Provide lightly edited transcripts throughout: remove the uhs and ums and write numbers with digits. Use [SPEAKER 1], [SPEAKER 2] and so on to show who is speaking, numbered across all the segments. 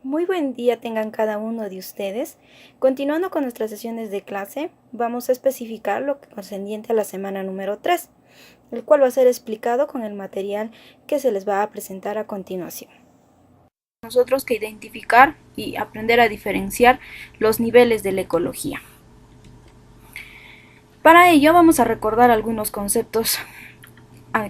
[SPEAKER 1] Muy buen día tengan cada uno de ustedes. Continuando con nuestras sesiones de clase, vamos a especificar lo concerniente a la semana número 3, el cual va a ser explicado con el material que se les va a presentar a continuación. Nosotros que identificar y aprender a diferenciar los niveles de la ecología. Para ello vamos a recordar algunos conceptos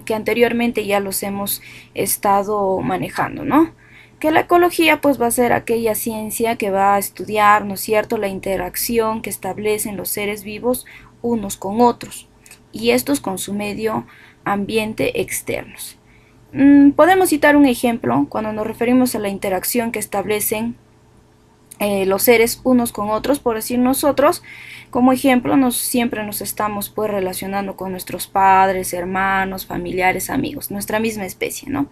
[SPEAKER 1] que anteriormente ya los hemos estado manejando, ¿no? Que la ecología pues va a ser aquella ciencia que va a estudiar, ¿no es cierto?, la interacción que establecen los seres vivos unos con otros y estos con su medio ambiente externos. Podemos citar un ejemplo cuando nos referimos a la interacción que establecen los seres unos con otros. Por decir, nosotros como ejemplo siempre nos estamos pues relacionando con nuestros padres, hermanos, familiares, amigos, nuestra misma especie, ¿no?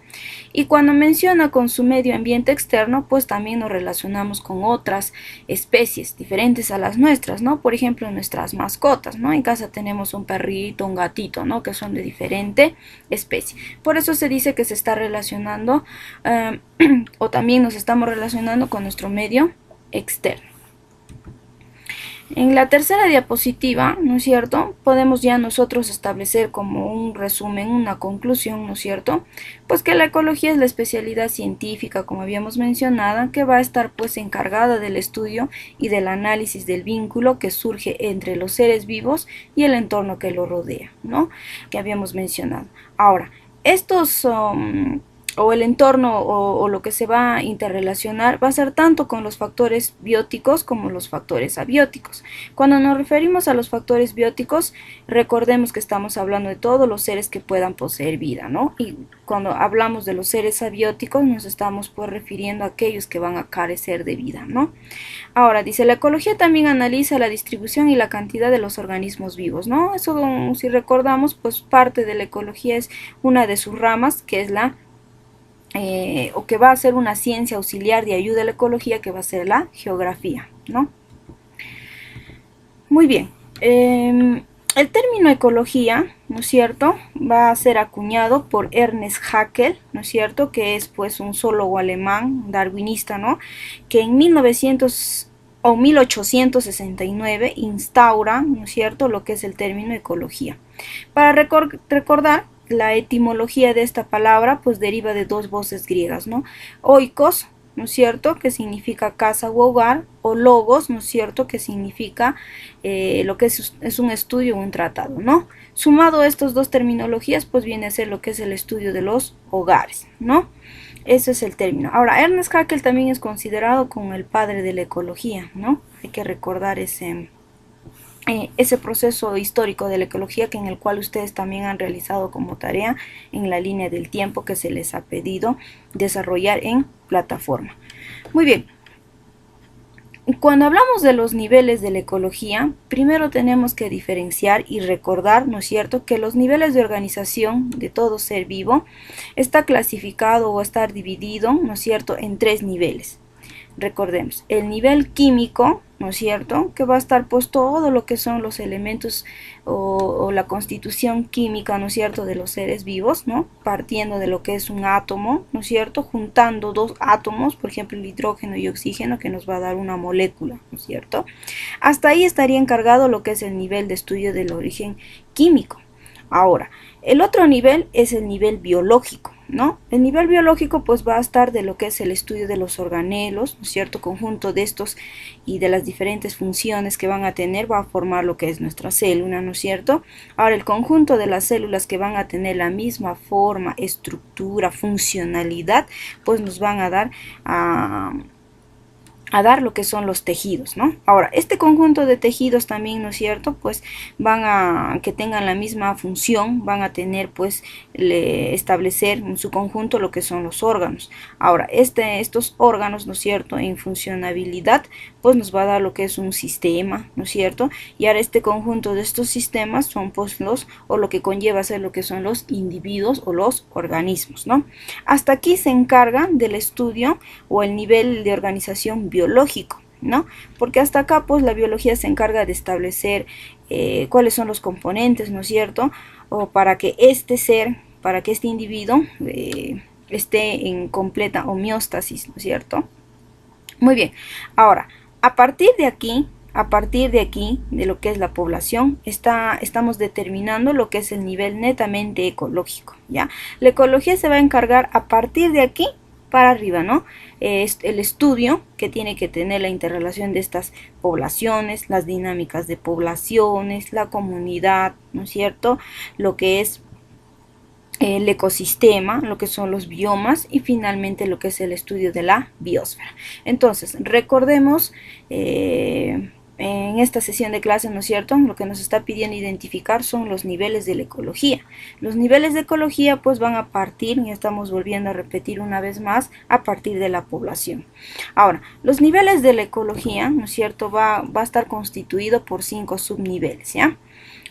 [SPEAKER 1] Y cuando menciona con su medio ambiente externo, pues también nos relacionamos con otras especies diferentes a las nuestras, ¿no? Por ejemplo, nuestras mascotas, ¿no? En casa tenemos un perrito, un gatito, ¿no? Que son de diferente especie. Por eso se dice que se está relacionando o también nos estamos relacionando con nuestro medio externo. En la tercera diapositiva, ¿no es cierto?, podemos ya nosotros establecer como un resumen, una conclusión, ¿no es cierto?, pues que la ecología es la especialidad científica, como habíamos mencionado, que va a estar pues encargada del estudio y del análisis del vínculo que surge entre los seres vivos y el entorno que lo rodea, ¿no?, que habíamos mencionado. Ahora, estos o el entorno o lo que se va a interrelacionar va a ser tanto con los factores bióticos como los factores abióticos. Cuando nos referimos a los factores bióticos, recordemos que estamos hablando de todos los seres que puedan poseer vida, ¿no? Y cuando hablamos de los seres abióticos nos estamos pues refiriendo a aquellos que van a carecer de vida, ¿no? Ahora, dice, la ecología también analiza la distribución y la cantidad de los organismos vivos, ¿no? Eso, si recordamos, pues parte de la ecología es una de sus ramas, que es la o que va a ser una ciencia auxiliar de ayuda a la ecología, que va a ser la geografía, ¿no? Muy bien. El término ecología, ¿no es cierto?, va a ser acuñado por Ernest Haeckel, ¿no es cierto?, que es pues un zoólogo alemán, darwinista, ¿no?, que en 1869 instaura, ¿no es cierto?, lo que es el término ecología. Para recordar, la etimología de esta palabra pues deriva de dos voces griegas, ¿no? Oikos, ¿no es cierto?, que significa casa u hogar, o logos, ¿no es cierto?, que significa lo que es un estudio o un tratado, ¿no? Sumado a estas dos terminologías, pues viene a ser lo que es el estudio de los hogares, ¿no? Ese es el término. Ahora, Ernest Haeckel también es considerado como el padre de la ecología, ¿no? Hay que recordar ese proceso histórico de la ecología, que en el cual ustedes también han realizado como tarea en la línea del tiempo que se les ha pedido desarrollar en plataforma. Muy bien. Cuando hablamos de los niveles de la ecología, primero tenemos que diferenciar y recordar, ¿no es cierto?, que los niveles de organización de todo ser vivo está clasificado o está dividido, ¿no es cierto?, en tres niveles. Recordemos, el nivel químico, ¿no es cierto?, que va a estar pues todo lo que son los elementos o la constitución química, ¿no es cierto?, de los seres vivos, ¿no?, partiendo de lo que es un átomo, ¿no es cierto?, juntando dos átomos, por ejemplo el hidrógeno y oxígeno, que nos va a dar una molécula, ¿no es cierto? Hasta ahí estaría encargado lo que es el nivel de estudio del origen químico. Ahora, el otro nivel es el nivel biológico, ¿no? El nivel biológico pues va a estar de lo que es el estudio de los organelos, ¿no es cierto?, conjunto de estos y de las diferentes funciones que van a tener, va a formar lo que es nuestra célula, ¿no es cierto? Ahora, el conjunto de las células que van a tener la misma forma, estructura, funcionalidad, pues nos van a dar lo que son los tejidos, ¿no? Ahora, este conjunto de tejidos también, ¿no es cierto?, pues van a que tengan la misma función, van a tener pues establecer en su conjunto lo que son los órganos. Ahora, estos órganos, ¿no es cierto?, en funcionabilidad, pues nos va a dar lo que es un sistema, ¿no es cierto? Y ahora este conjunto de estos sistemas son pues lo que conlleva a ser lo que son los individuos o los organismos, ¿no? Hasta aquí se encargan del estudio o el nivel de organización biológico, ¿no? Porque hasta acá pues la biología se encarga de establecer cuáles son los componentes, ¿no es cierto?, o para que este individuo esté en completa homeostasis, ¿no es cierto? Muy bien, ahora, a partir de aquí, de lo que es la población, estamos determinando lo que es el nivel netamente ecológico, ¿ya? La ecología se va a encargar a partir de aquí para arriba, ¿no? Es el estudio que tiene que tener la interrelación de estas poblaciones, las dinámicas de poblaciones, la comunidad, ¿no es cierto? Lo que es el ecosistema, lo que son los biomas y finalmente lo que es el estudio de la biosfera. Entonces, recordemos en esta sesión de clase, ¿no es cierto? Lo que nos está pidiendo identificar son los niveles de la ecología. Los niveles de ecología pues van a partir, y estamos volviendo a repetir una vez más, a partir de la población. Ahora, los niveles de la ecología, ¿no es cierto? Va a estar constituido por 5 subniveles, ¿ya?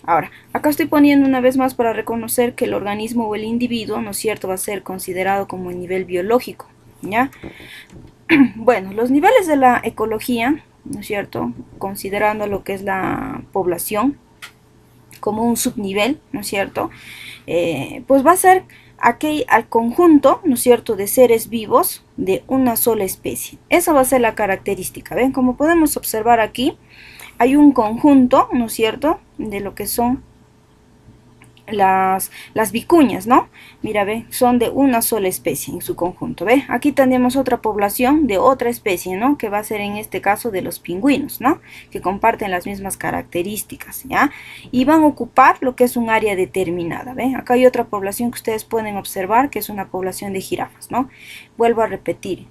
[SPEAKER 1] Ahora, acá estoy poniendo una vez más para reconocer que el organismo o el individuo, ¿no es cierto?, va a ser considerado como el nivel biológico, ¿ya? Bueno, los niveles de la ecología, ¿no es cierto?, considerando lo que es la población como un subnivel, ¿no es cierto?, pues va a ser al conjunto, ¿no es cierto?, de seres vivos de una sola especie. Esa va a ser la característica, ¿ven? Como podemos observar aquí, hay un conjunto, ¿no es cierto?, de lo que son las vicuñas, ¿no? Mira, ve, son de una sola especie en su conjunto, ¿ve? Aquí tenemos otra población de otra especie, ¿no? Que va a ser en este caso de los pingüinos, ¿no? Que comparten las mismas características, ¿ya? Y van a ocupar lo que es un área determinada, ¿ve? Acá hay otra población que ustedes pueden observar, que es una población de jirafas, ¿no? Vuelvo a repetir,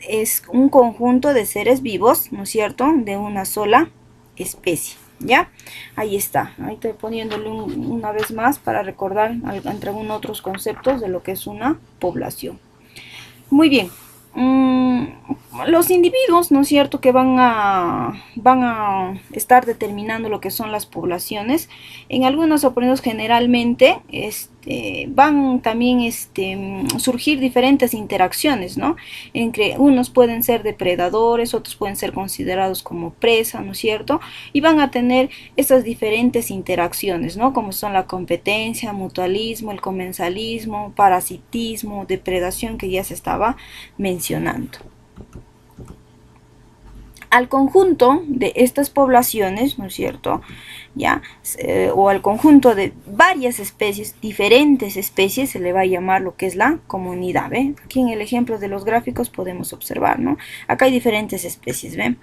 [SPEAKER 1] es un conjunto de seres vivos, ¿no es cierto?, de una sola especie, ¿ya? Ahí está, ahí estoy poniéndole una vez más para recordar entre algunos otros conceptos de lo que es una población. Muy bien, los individuos, ¿no es cierto?, que van a estar determinando lo que son las poblaciones, en algunas oportunidades generalmente van también surgir diferentes interacciones, ¿no? Entre unos pueden ser depredadores, otros pueden ser considerados como presa, ¿no es cierto? Y van a tener esas diferentes interacciones, ¿no? Como son la competencia, mutualismo, el comensalismo, parasitismo, depredación, que ya se estaba mencionando. Al conjunto de estas poblaciones, ¿no es cierto?, ¿ya? O al conjunto de varias especies, diferentes especies, se le va a llamar lo que es la comunidad, ¿ve? Aquí en el ejemplo de los gráficos podemos observar, ¿no? Acá hay diferentes especies, ¿ven?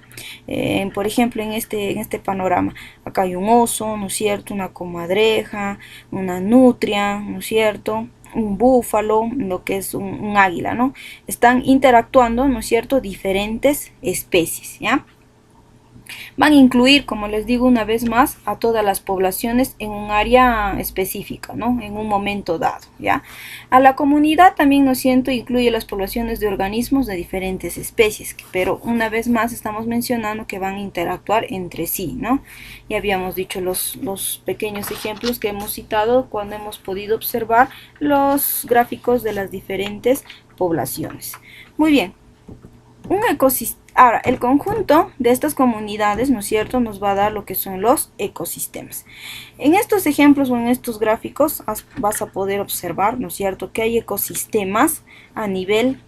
[SPEAKER 1] Por ejemplo, en este panorama, acá hay un oso, ¿no es cierto?, una comadreja, una nutria, ¿no es cierto?, un búfalo, lo que es un águila, ¿no? Están interactuando, ¿no es cierto?, diferentes especies, ¿ya? Van a incluir, como les digo una vez más, a todas las poblaciones en un área específica, ¿no?, en un momento dado, ¿ya? A la comunidad también, ¿no es cierto?, incluye las poblaciones de organismos de diferentes especies, pero una vez más estamos mencionando que van a interactuar entre sí, ¿no? Ya habíamos dicho los pequeños ejemplos que hemos citado cuando hemos podido observar los gráficos de las diferentes poblaciones. Muy bien, un ecosistema. Ahora, el conjunto de estas comunidades, ¿no es cierto?, nos va a dar lo que son los ecosistemas. En estos ejemplos o en estos gráficos vas a poder observar, ¿no es cierto?, que hay ecosistemas a nivel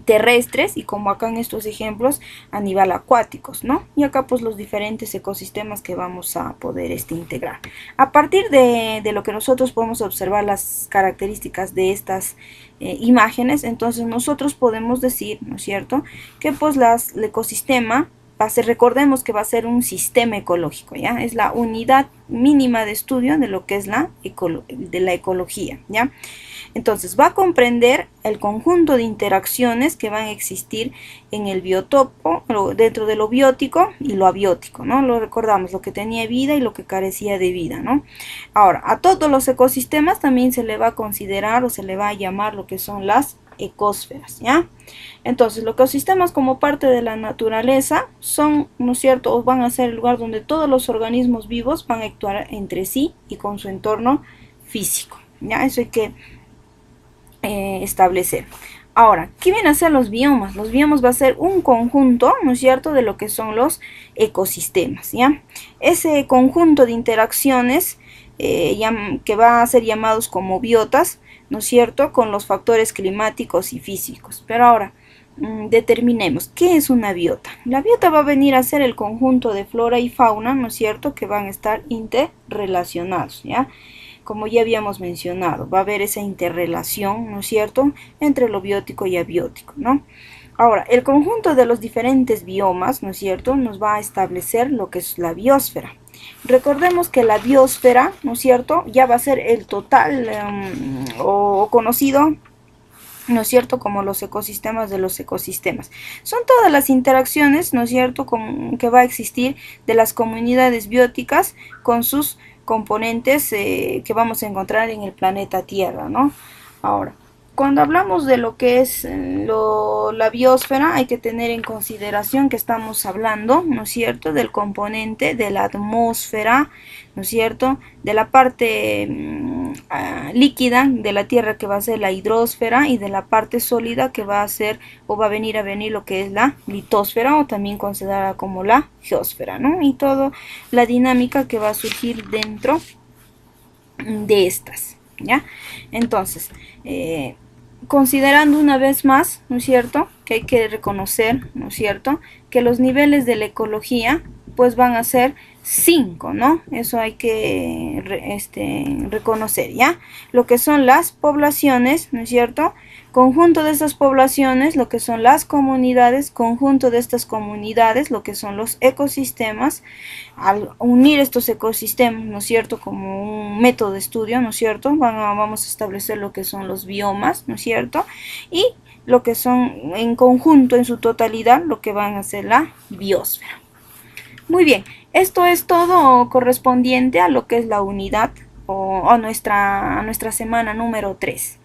[SPEAKER 1] terrestres y, como acá en estos ejemplos, a nivel acuáticos, ¿no? Y acá pues los diferentes ecosistemas que vamos a poder integrar. A partir de lo que nosotros podemos observar las características de estas imágenes, entonces nosotros podemos decir, ¿no es cierto?, que pues el ecosistema recordemos que va a ser un sistema ecológico, ¿ya? Es la unidad mínima de estudio de lo que es la ecología, ¿ya? Entonces va a comprender el conjunto de interacciones que van a existir en el biotopo, dentro de lo biótico y lo abiótico, ¿no? Lo recordamos, lo que tenía vida y lo que carecía de vida, ¿no? Ahora, a todos los ecosistemas también se le va a considerar o se le va a llamar lo que son las ecosferas, ¿ya? Entonces, los ecosistemas como parte de la naturaleza son, ¿no es cierto?, o van a ser el lugar donde todos los organismos vivos van a actuar entre sí y con su entorno físico, ¿ya? Eso hay que establecer. Ahora, ¿qué vienen a ser los biomas? Los biomas va a ser un conjunto, ¿no es cierto?, de lo que son los ecosistemas, ¿ya? Ese conjunto de interacciones que va a ser llamados como biotas, ¿no es cierto?, con los factores climáticos y físicos. Pero ahora, determinemos qué es una biota. La biota va a venir a ser el conjunto de flora y fauna, ¿no es cierto?, que van a estar interrelacionados, ¿ya? Como ya habíamos mencionado, va a haber esa interrelación, ¿no es cierto?, entre lo biótico y abiótico, ¿no? Ahora, el conjunto de los diferentes biomas, ¿no es cierto?, nos va a establecer lo que es la biosfera. Recordemos que la biosfera, ¿no es cierto?, ya va a ser el total o conocido, ¿no es cierto?, como los ecosistemas de los ecosistemas. Son todas las interacciones, ¿no es cierto?, que va a existir de las comunidades bióticas con sus componentes que vamos a encontrar en el planeta Tierra, ¿no? Ahora, cuando hablamos de lo que es la biosfera, hay que tener en consideración que estamos hablando, ¿no es cierto?, del componente de la atmósfera, ¿no es cierto?, de la parte líquida de la Tierra, que va a ser la hidrosfera, y de la parte sólida, que va a ser o va a venir lo que es la litosfera, o también considerada como la geósfera, ¿no? Y toda la dinámica que va a surgir dentro de estas, ¿ya? Entonces, considerando una vez más, ¿no es cierto?, que hay que reconocer, ¿no es cierto?, que los niveles de la ecología pues van a ser 5, ¿no? Eso hay que reconocer, ¿ya? Lo que son las poblaciones, ¿no es cierto?, conjunto de estas poblaciones, lo que son las comunidades, conjunto de estas comunidades, lo que son los ecosistemas. Al unir estos ecosistemas, ¿no es cierto?, como un método de estudio, ¿no es cierto?, vamos a establecer lo que son los biomas, ¿no es cierto?, y lo que son en conjunto, en su totalidad, lo que van a ser la biosfera. Muy bien, esto es todo correspondiente a lo que es la unidad o a nuestra semana número 3.